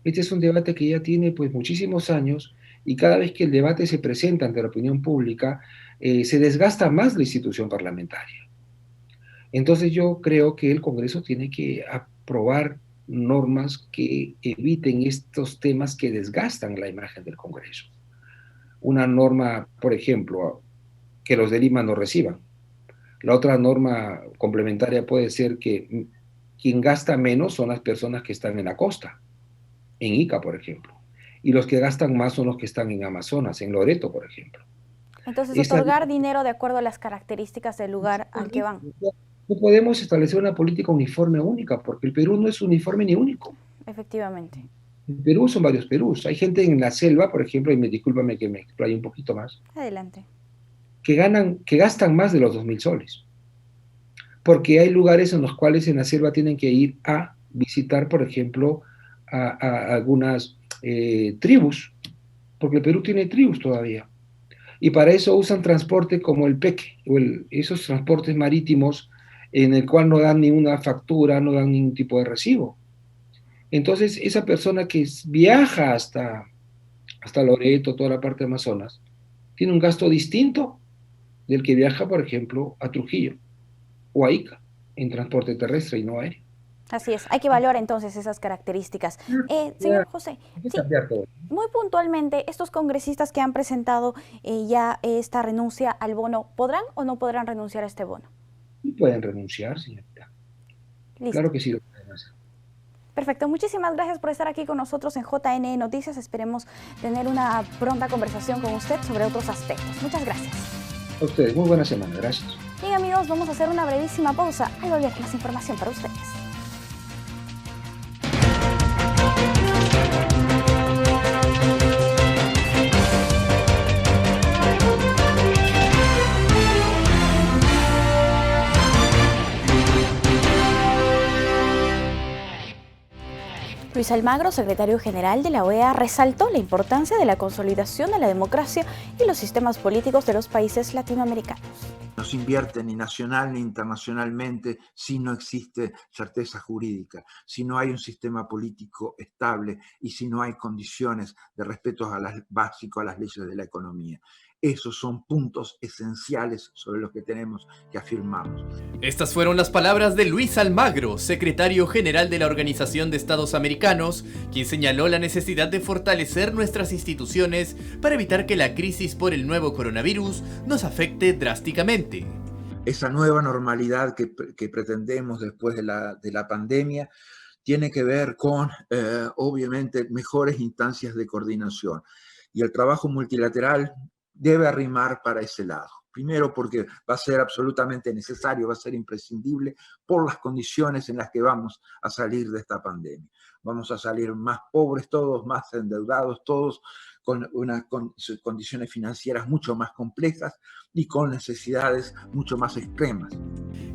Este es un debate que ya tiene pues muchísimos años y cada vez que el debate se presenta ante la opinión pública, se desgasta más la institución parlamentaria. Entonces yo creo que el Congreso tiene que aprobar normas que eviten estos temas que desgastan la imagen del Congreso. Una norma, por ejemplo, que los de Lima no reciban. La otra norma complementaria puede ser que quien gasta menos son las personas que están en la costa, en Ica, por ejemplo. Y los que gastan más son los que están en Amazonas, en Loreto, por ejemplo. Entonces, otorgar dinero de acuerdo a las características del lugar al que van. No podemos establecer una política uniforme única, porque el Perú no es uniforme ni único. Efectivamente. El Perú son varios Perús. Hay gente en la selva, por ejemplo, y discúlpame que me explaye un poquito más. Adelante. Que gastan más de los 2.000 soles. Porque hay lugares en los cuales en la selva tienen que ir a visitar, por ejemplo, a algunas tribus, porque el Perú tiene tribus todavía. Y para eso usan transporte como el peque, o esos transportes marítimos en el cual no dan ninguna factura, no dan ningún tipo de recibo. Entonces, esa persona que viaja hasta Loreto, toda la parte de Amazonas, tiene un gasto distinto del que viaja, por ejemplo, a Trujillo o a Ica, en transporte terrestre y no aéreo. Así es, hay que evaluar entonces esas características. Señor José, sí, muy puntualmente, estos congresistas que han presentado ya esta renuncia al bono, ¿podrán o no podrán renunciar a este bono? Sí pueden renunciar, señorita. Listo. Claro que sí lo pueden hacer. Perfecto, muchísimas gracias por estar aquí con nosotros en JN Noticias. Esperemos tener una pronta conversación con usted sobre otros aspectos. Muchas gracias. A ustedes, muy buena semana, gracias. Bien amigos, vamos a hacer una brevísima pausa. Al volver, más información para ustedes. Luis Almagro, secretario general de la OEA, resaltó la importancia de la consolidación de la democracia y los sistemas políticos de los países latinoamericanos. No se invierte ni nacional ni internacionalmente si no existe certeza jurídica, si no hay un sistema político estable y si no hay condiciones de respeto básico a las leyes de la economía. Esos son puntos esenciales sobre los que tenemos que afirmarnos. Estas fueron las palabras de Luis Almagro, secretario general de la Organización de Estados Americanos, quien señaló la necesidad de fortalecer nuestras instituciones para evitar que la crisis por el nuevo coronavirus nos afecte drásticamente. Esa nueva normalidad que pretendemos después de la pandemia tiene que ver con, obviamente, mejores instancias de coordinación. Y el trabajo multilateral debe arrimar para ese lado. Primero porque va a ser absolutamente necesario, va a ser imprescindible por las condiciones en las que vamos a salir de esta pandemia. Vamos a salir más pobres todos, más endeudados todos, con condiciones financieras mucho más complejas y con necesidades mucho más extremas.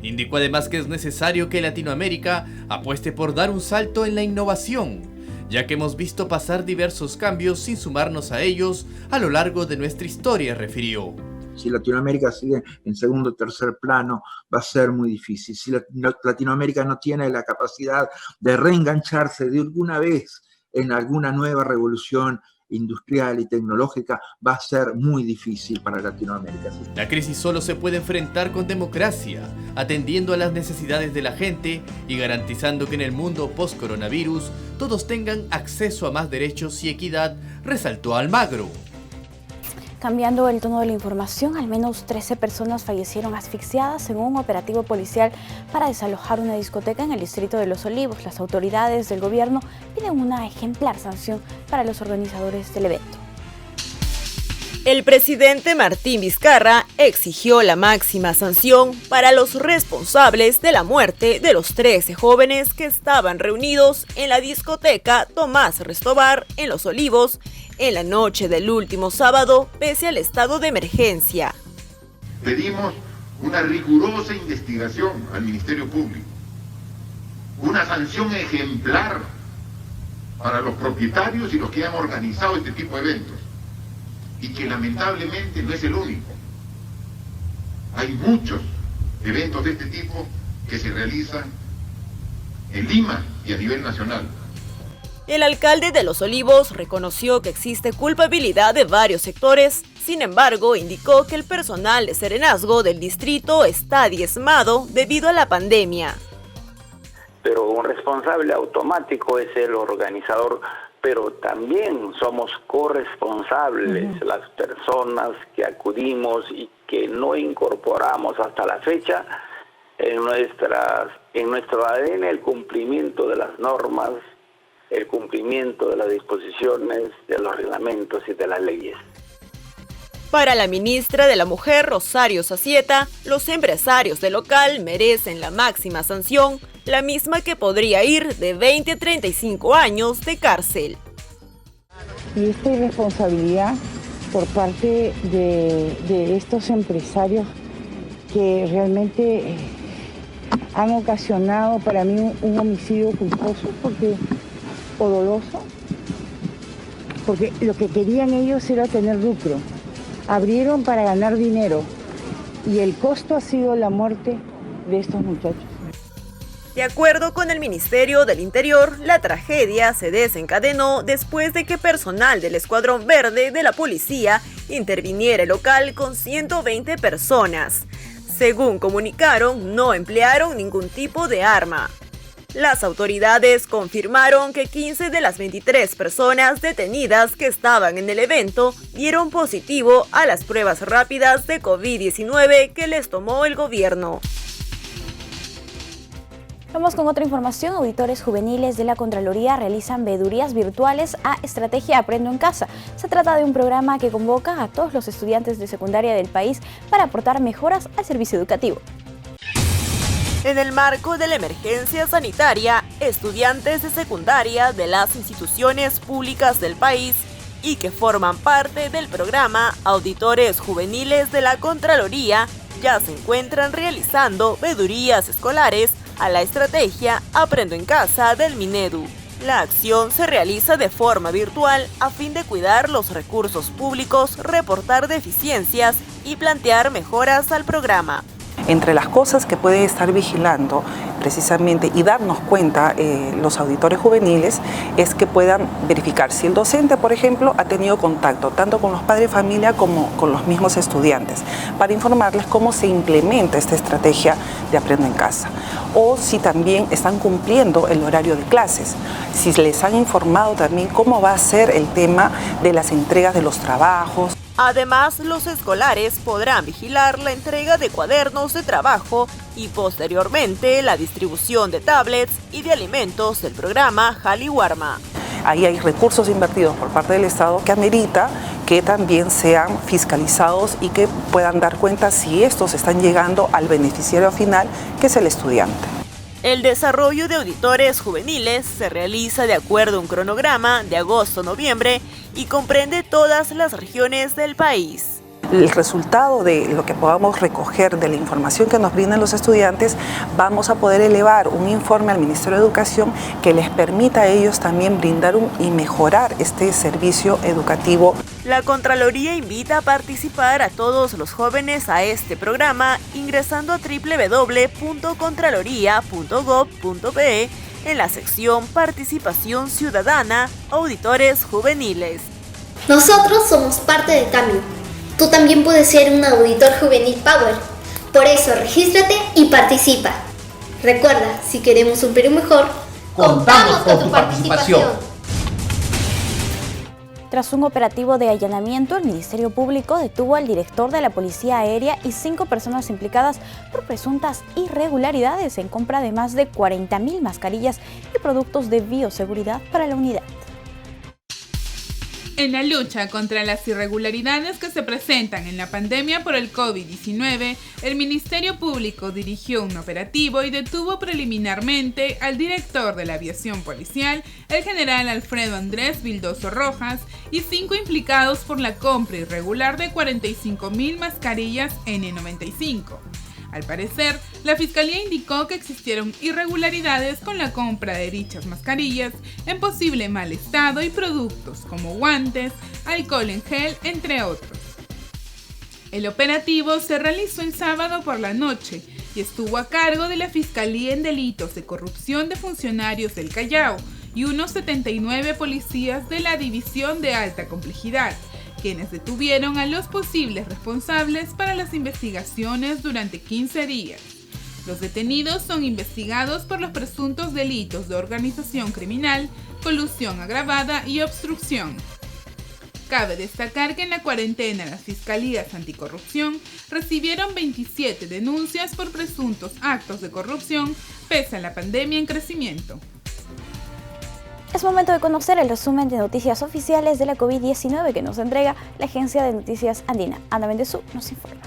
Indicó además que es necesario que Latinoamérica apueste por dar un salto en la innovación, ya que hemos visto pasar diversos cambios sin sumarnos a ellos a lo largo de nuestra historia, refirió. Si Latinoamérica sigue en segundo o tercer plano, va a ser muy difícil. Si Latinoamérica no tiene la capacidad de reengancharse de alguna vez en alguna nueva revolución industrial y tecnológica va a ser muy difícil para Latinoamérica. La crisis solo se puede enfrentar con democracia, atendiendo a las necesidades de la gente y garantizando que en el mundo post-coronavirus todos tengan acceso a más derechos y equidad, resaltó Almagro. Cambiando el tono de la información, al menos 13 personas fallecieron asfixiadas en un operativo policial para desalojar una discoteca en el distrito de Los Olivos. Las autoridades del gobierno piden una ejemplar sanción para los organizadores del evento. El presidente Martín Vizcarra exigió la máxima sanción para los responsables de la muerte de los 13 jóvenes que estaban reunidos en la discoteca Tomás Restobar en Los Olivos en la noche del último sábado, pese al estado de emergencia. Pedimos una rigurosa investigación al Ministerio Público, una sanción ejemplar para los propietarios y los que han organizado este tipo de eventos. Y que lamentablemente no es el único. Hay muchos eventos de este tipo que se realizan en Lima y a nivel nacional. El alcalde de Los Olivos reconoció que existe culpabilidad de varios sectores, sin embargo indicó que el personal de serenazgo del distrito está diezmado debido a la pandemia. Pero un responsable automático es el organizador, pero también somos corresponsables, las personas que acudimos y que no incorporamos hasta la fecha en nuestro ADN el cumplimiento de las normas, el cumplimiento de las disposiciones, de los reglamentos y de las leyes. Para la ministra de la Mujer, Rosario Sacieta, los empresarios del local merecen la máxima sanción, la misma que podría ir de 20 a 35 años de cárcel. Y esta irresponsabilidad por parte de estos empresarios que realmente han ocasionado para mí un homicidio culposo o doloso, porque lo que querían ellos era tener lucro. Abrieron para ganar dinero y el costo ha sido la muerte de estos muchachos. De acuerdo con el Ministerio del Interior, la tragedia se desencadenó después de que personal del Escuadrón Verde de la policía interviniera el local con 120 personas. Según comunicaron, no emplearon ningún tipo de arma. Las autoridades confirmaron que 15 de las 23 personas detenidas que estaban en el evento dieron positivo a las pruebas rápidas de COVID-19 que les tomó el gobierno. Vamos con otra información. Auditores juveniles de la Contraloría realizan veedurías virtuales a Estrategia Aprendo en Casa. Se trata de un programa que convoca a todos los estudiantes de secundaria del país para aportar mejoras al servicio educativo. En el marco de la emergencia sanitaria, estudiantes de secundaria de las instituciones públicas del país y que forman parte del programa Auditores Juveniles de la Contraloría ya se encuentran realizando veedurías escolares a la estrategia Aprendo en Casa del Minedu. La acción se realiza de forma virtual a fin de cuidar los recursos públicos, reportar deficiencias y plantear mejoras al programa. Entre las cosas que puede estar vigilando precisamente y darnos cuenta los auditores juveniles es que puedan verificar si el docente, por ejemplo, ha tenido contacto tanto con los padres de familia como con los mismos estudiantes para informarles cómo se implementa esta estrategia de Aprendo en Casa o si también están cumpliendo el horario de clases, si les han informado también cómo va a ser el tema de las entregas de los trabajos. Además, los escolares podrán vigilar la entrega de cuadernos de trabajo y posteriormente la distribución de tablets y de alimentos del programa Jaliwarma. Ahí hay recursos invertidos por parte del Estado que amerita que también sean fiscalizados y que puedan dar cuenta si estos están llegando al beneficiario final, que es el estudiante. El desarrollo de auditores juveniles se realiza de acuerdo a un cronograma de agosto a noviembre y comprende todas las regiones del país. El resultado de lo que podamos recoger de la información que nos brindan los estudiantes, vamos a poder elevar un informe al Ministerio de Educación que les permita a ellos también brindar y mejorar este servicio educativo. La Contraloría invita a participar a todos los jóvenes a este programa ingresando a www.contraloría.gov.pe en la sección Participación Ciudadana, Auditores Juveniles. Nosotros somos parte del cambio. Tú también puedes ser un auditor juvenil Power. Por eso, regístrate y participa. Recuerda, si queremos un Perú mejor, contamos con tu participación. Tras un operativo de allanamiento, el Ministerio Público detuvo al director de la Policía Aérea y 5 personas implicadas por presuntas irregularidades en compra de más de 40.000 mascarillas y productos de bioseguridad para la unidad. En la lucha contra las irregularidades que se presentan en la pandemia por el COVID-19, el Ministerio Público dirigió un operativo y detuvo preliminarmente al director de la aviación policial, el general Alfredo Andrés Vildoso Rojas, y 5 implicados por la compra irregular de 45.000 mascarillas N95. Al parecer, la Fiscalía indicó que existieron irregularidades con la compra de dichas mascarillas en posible mal estado y productos como guantes, alcohol en gel, entre otros. El operativo se realizó el sábado por la noche y estuvo a cargo de la Fiscalía en Delitos de Corrupción de Funcionarios del Callao y unos 79 policías de la División de Alta Complejidad, quienes detuvieron a los posibles responsables para las investigaciones durante 15 días. Los detenidos son investigados por los presuntos delitos de organización criminal, colusión agravada y obstrucción. Cabe destacar que en la cuarentena las fiscalías anticorrupción recibieron 27 denuncias por presuntos actos de corrupción, pese a la pandemia en crecimiento. Es momento de conocer el resumen de noticias oficiales de la COVID-19 que nos entrega la Agencia de Noticias Andina. Ana Bendezú nos informa.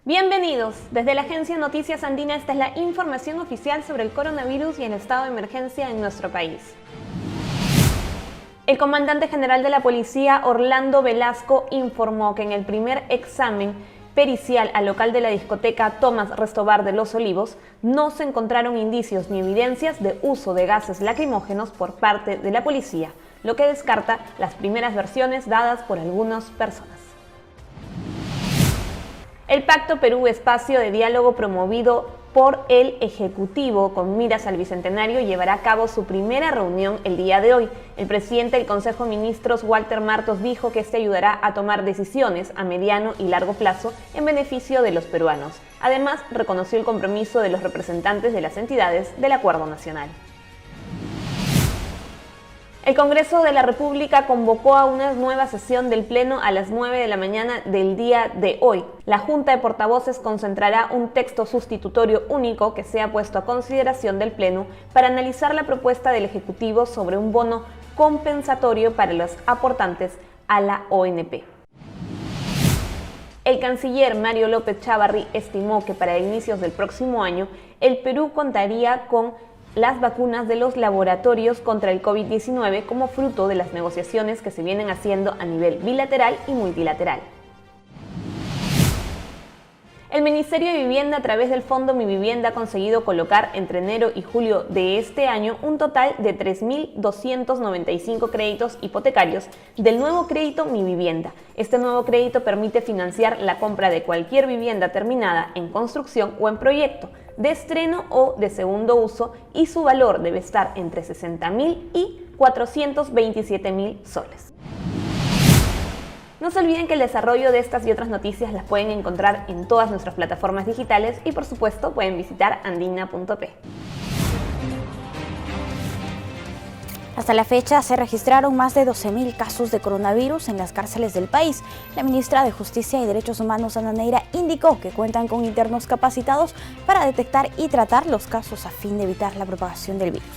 Bienvenidos. Desde la Agencia Noticias Andina esta es la información oficial sobre el coronavirus y el estado de emergencia en nuestro país. El comandante general de la policía, Orlando Velasco, informó que en el primer examen pericial al local de la discoteca Tomás Restobar de Los Olivos no se encontraron indicios ni evidencias de uso de gases lacrimógenos por parte de la policía, lo que descarta las primeras versiones dadas por algunas personas. El Pacto Perú Espacio de Diálogo promovido por el Ejecutivo con miras al Bicentenario llevará a cabo su primera reunión el día de hoy. El presidente del Consejo de Ministros, Walter Martos, dijo que este ayudará a tomar decisiones a mediano y largo plazo en beneficio de los peruanos. Además, reconoció el compromiso de los representantes de las entidades del Acuerdo Nacional. El Congreso de la República convocó a una nueva sesión del Pleno a las 9 de la mañana del día de hoy. La Junta de Portavoces concentrará un texto sustitutorio único que sea puesto a consideración del Pleno para analizar la propuesta del Ejecutivo sobre un bono compensatorio para los aportantes a la ONP. El canciller Mario López Chávarri estimó que para inicios del próximo año el Perú contaría con las vacunas de los laboratorios contra el COVID-19 como fruto de las negociaciones que se vienen haciendo a nivel bilateral y multilateral. El Ministerio de Vivienda a través del Fondo Mi Vivienda ha conseguido colocar entre enero y julio de este año un total de 3.295 créditos hipotecarios del nuevo crédito Mi Vivienda. Este nuevo crédito permite financiar la compra de cualquier vivienda terminada en construcción o en proyecto, de estreno o de segundo uso, y su valor debe estar entre 60.000 y 427.000 soles. No se olviden que el desarrollo de estas y otras noticias las pueden encontrar en todas nuestras plataformas digitales y por supuesto pueden visitar andina.p. Hasta la fecha se registraron más de 12.000 casos de coronavirus en las cárceles del país. La ministra de Justicia y Derechos Humanos, Ana Neira, indicó que cuentan con internos capacitados para detectar y tratar los casos a fin de evitar la propagación del virus.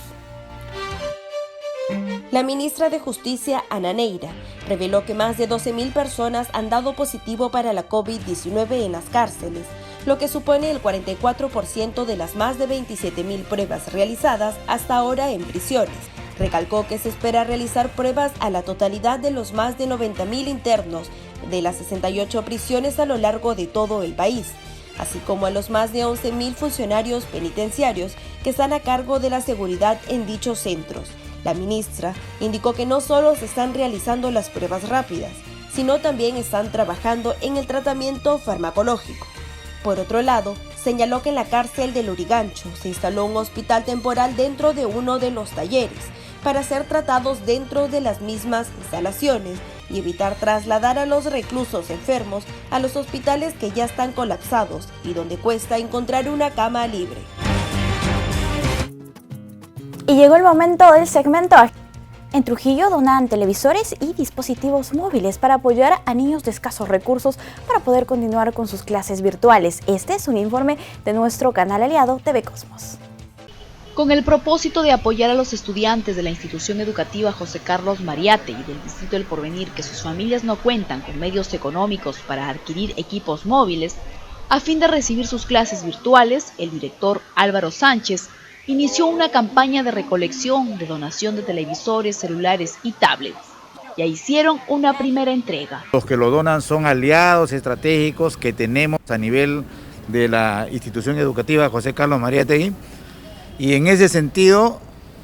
La ministra de Justicia, Ana Neira, reveló que más de 12.000 personas han dado positivo para la COVID-19 en las cárceles, lo que supone el 44% de las más de 27.000 pruebas realizadas hasta ahora en prisiones. Recalcó que se espera realizar pruebas a la totalidad de los más de 90.000 internos de las 68 prisiones a lo largo de todo el país, así como a los más de 11.000 funcionarios penitenciarios que están a cargo de la seguridad en dichos centros. La ministra indicó que no solo se están realizando las pruebas rápidas, sino también están trabajando en el tratamiento farmacológico. Por otro lado, señaló que en la cárcel de Lurigancho se instaló un hospital temporal dentro de uno de los talleres para ser tratados dentro de las mismas instalaciones y evitar trasladar a los reclusos enfermos a los hospitales que ya están colapsados y donde cuesta encontrar una cama libre. Y llegó el momento del segmento. En Trujillo donan televisores y dispositivos móviles para apoyar a niños de escasos recursos para poder continuar con sus clases virtuales. Este es un informe de nuestro canal aliado TV Cosmos. Con el propósito de apoyar a los estudiantes de la institución educativa José Carlos Mariate y del Distrito del Porvenir que sus familias no cuentan con medios económicos para adquirir equipos móviles, a fin de recibir sus clases virtuales, el director Álvaro Sánchez inició una campaña de recolección de donación de televisores, celulares y tablets. Ya hicieron una primera entrega. Los que lo donan son aliados estratégicos que tenemos a nivel de la institución educativa José Carlos Mariátegui. Y en ese sentido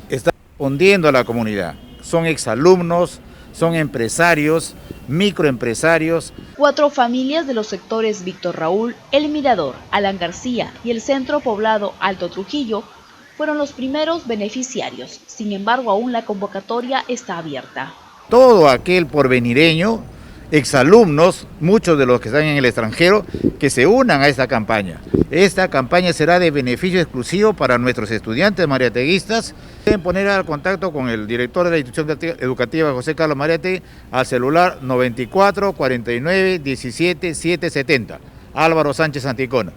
está respondiendo a la comunidad. Son exalumnos, son empresarios, microempresarios. 4 familias de los sectores Víctor Raúl, El Mirador, Alan García y el centro poblado Alto Trujillo fueron los primeros beneficiarios. Sin embargo, aún la convocatoria está abierta. Todo aquel porvenireño, exalumnos, muchos de los que están en el extranjero, que se unan a esta campaña. Esta campaña será de beneficio exclusivo para nuestros estudiantes mariateguistas. Pueden poner al contacto con el director de la institución educativa José Carlos Mariátegui al celular 94 49 17 770, Álvaro Sánchez Anticona.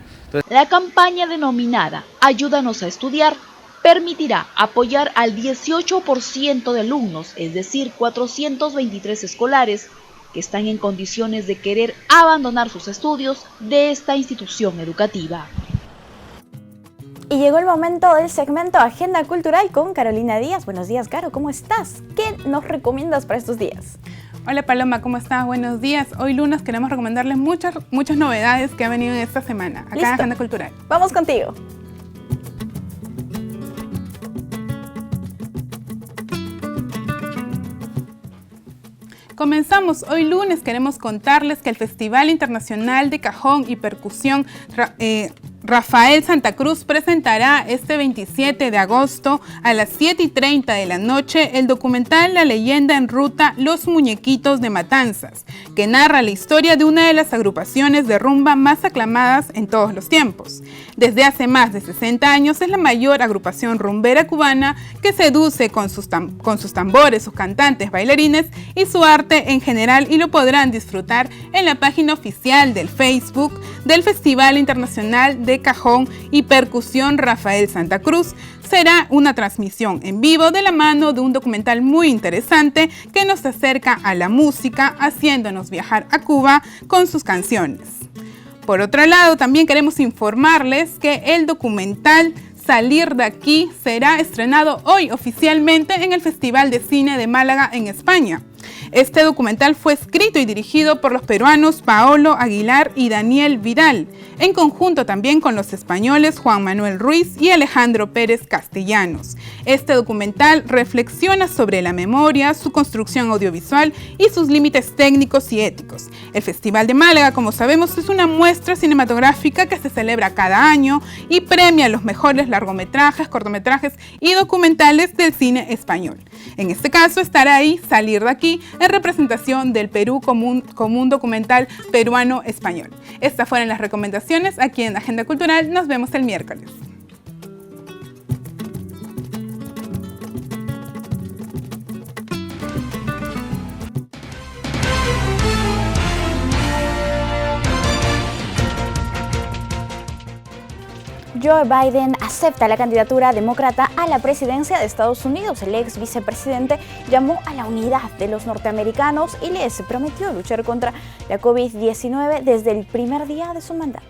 La campaña denominada Ayúdanos a estudiar permitirá apoyar al 18% de alumnos, es decir, 423 escolares, que están en condiciones de querer abandonar sus estudios de esta institución educativa. Y llegó el momento del segmento Agenda Cultural con Carolina Díaz. Buenos días, Caro, ¿cómo estás? ¿Qué nos recomiendas para estos días? Hola Paloma, ¿cómo estás? Buenos días. Hoy lunes queremos recomendarles muchas novedades que han venido en esta semana, acá en Agenda Cultural. Vamos contigo. Comenzamos. Hoy lunes queremos contarles que el Festival Internacional de Cajón y Percusión Rafael Santa Cruz presentará este 27 de agosto a las 7:30 de la noche el documental La leyenda en ruta Los Muñequitos de Matanzas, que narra la historia de una de las agrupaciones de rumba más aclamadas en todos los tiempos. Desde hace más de 60 años es la mayor agrupación rumbera cubana que seduce con sus tambores, sus cantantes, bailarines y su arte en general, y lo podrán disfrutar en la página oficial del Facebook del Festival Internacional de Cajón y Percusión Rafael Santa Cruz. Será una transmisión en vivo de la mano de un documental muy interesante que nos acerca a la música, haciéndonos viajar a Cuba con sus canciones. Por otro lado, también queremos informarles que el documental Salir de aquí será estrenado hoy oficialmente en el Festival de Cine de Málaga en España. Este documental fue escrito y dirigido por los peruanos Paolo Aguilar y Daniel Vidal, en conjunto también con los españoles Juan Manuel Ruiz y Alejandro Pérez Castellanos. Este documental reflexiona sobre la memoria, su construcción audiovisual y sus límites técnicos y éticos. El Festival de Málaga, como sabemos, es una muestra cinematográfica que se celebra cada año y premia los mejores largometrajes, cortometrajes y documentales del cine español. En este caso estará ahí Salir de aquí, en representación del Perú como un documental peruano-español. Estas fueron las recomendaciones aquí en Agenda Cultural. Nos vemos el miércoles. Joe Biden acepta la candidatura demócrata a la presidencia de Estados Unidos. El ex vicepresidente llamó a la unidad de los norteamericanos y les prometió luchar contra la COVID-19 desde el primer día de su mandato.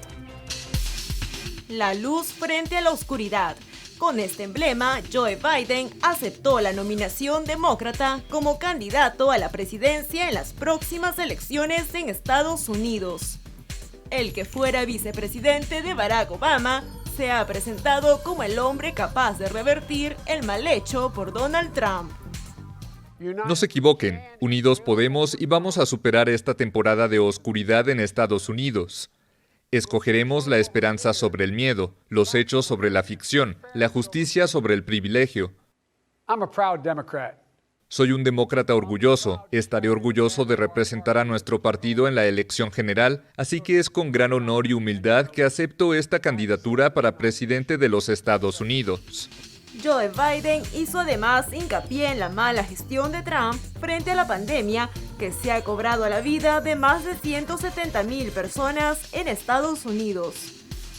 La luz frente a la oscuridad. Con este emblema, Joe Biden aceptó la nominación demócrata como candidato a la presidencia en las próximas elecciones en Estados Unidos. El que fuera vicepresidente de Barack Obama se ha presentado como el hombre capaz de revertir el mal hecho por Donald Trump. No se equivoquen, unidos podemos y vamos a superar esta temporada de oscuridad en Estados Unidos. Escogeremos la esperanza sobre el miedo, los hechos sobre la ficción, la justicia sobre el privilegio. I'm a proud Democrat. Soy un demócrata orgulloso. Estaré orgulloso de representar a nuestro partido en la elección general, así que es con gran honor y humildad que acepto esta candidatura para presidente de los Estados Unidos. Joe Biden hizo además hincapié en la mala gestión de Trump frente a la pandemia, que se ha cobrado la vida de más de 170,000 personas en Estados Unidos.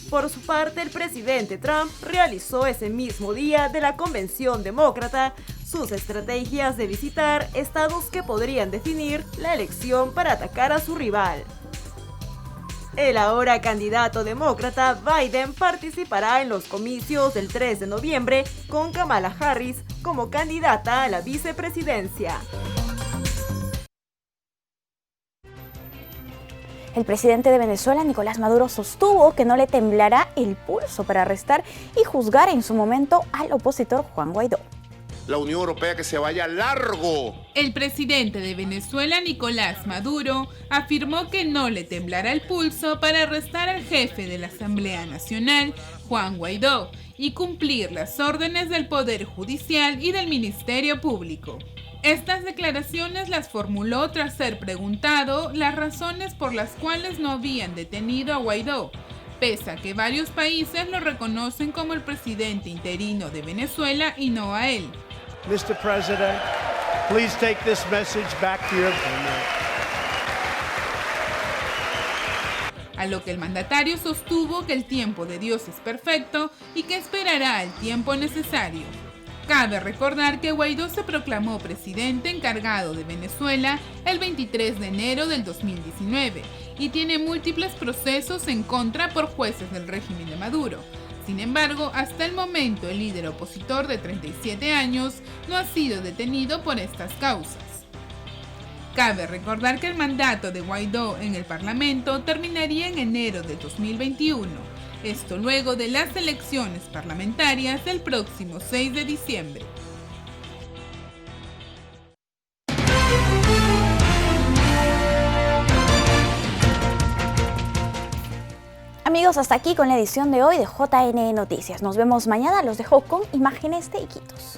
Por su parte, el presidente Trump realizó ese mismo día de la convención demócrata sus estrategias de visitar estados que podrían definir la elección para atacar a su rival. El ahora candidato demócrata Biden participará en los comicios del 3 de noviembre con Kamala Harris como candidata a la vicepresidencia. El presidente de Venezuela, Nicolás Maduro, sostuvo que no le temblará el pulso para arrestar y juzgar en su momento al opositor Juan Guaidó. La Unión Europea que se vaya largo. El presidente de Venezuela, Nicolás Maduro, afirmó que no le temblará el pulso para arrestar al jefe de la Asamblea Nacional, Juan Guaidó, y cumplir las órdenes del Poder Judicial y del Ministerio Público. Estas declaraciones las formuló tras ser preguntado las razones por las cuales no habían detenido a Guaidó, pese a que varios países lo reconocen como el presidente interino de Venezuela y no a él. Mr. President, please take this message back to your government. A lo que el mandatario sostuvo que el tiempo de Dios es perfecto y que esperará el tiempo necesario. Cabe recordar que Guaidó se proclamó presidente encargado de Venezuela el 23 de enero del 2019 y tiene múltiples procesos en contra por jueces del régimen de Maduro. Sin embargo, hasta el momento el líder opositor de 37 años no ha sido detenido por estas causas. Cabe recordar que el mandato de Guaidó en el Parlamento terminaría en enero de 2021. Esto luego de las elecciones parlamentarias del próximo 6 de diciembre. Amigos, hasta aquí con la edición de hoy de JN Noticias. Nos vemos mañana. Los dejo con imágenes de Iquitos.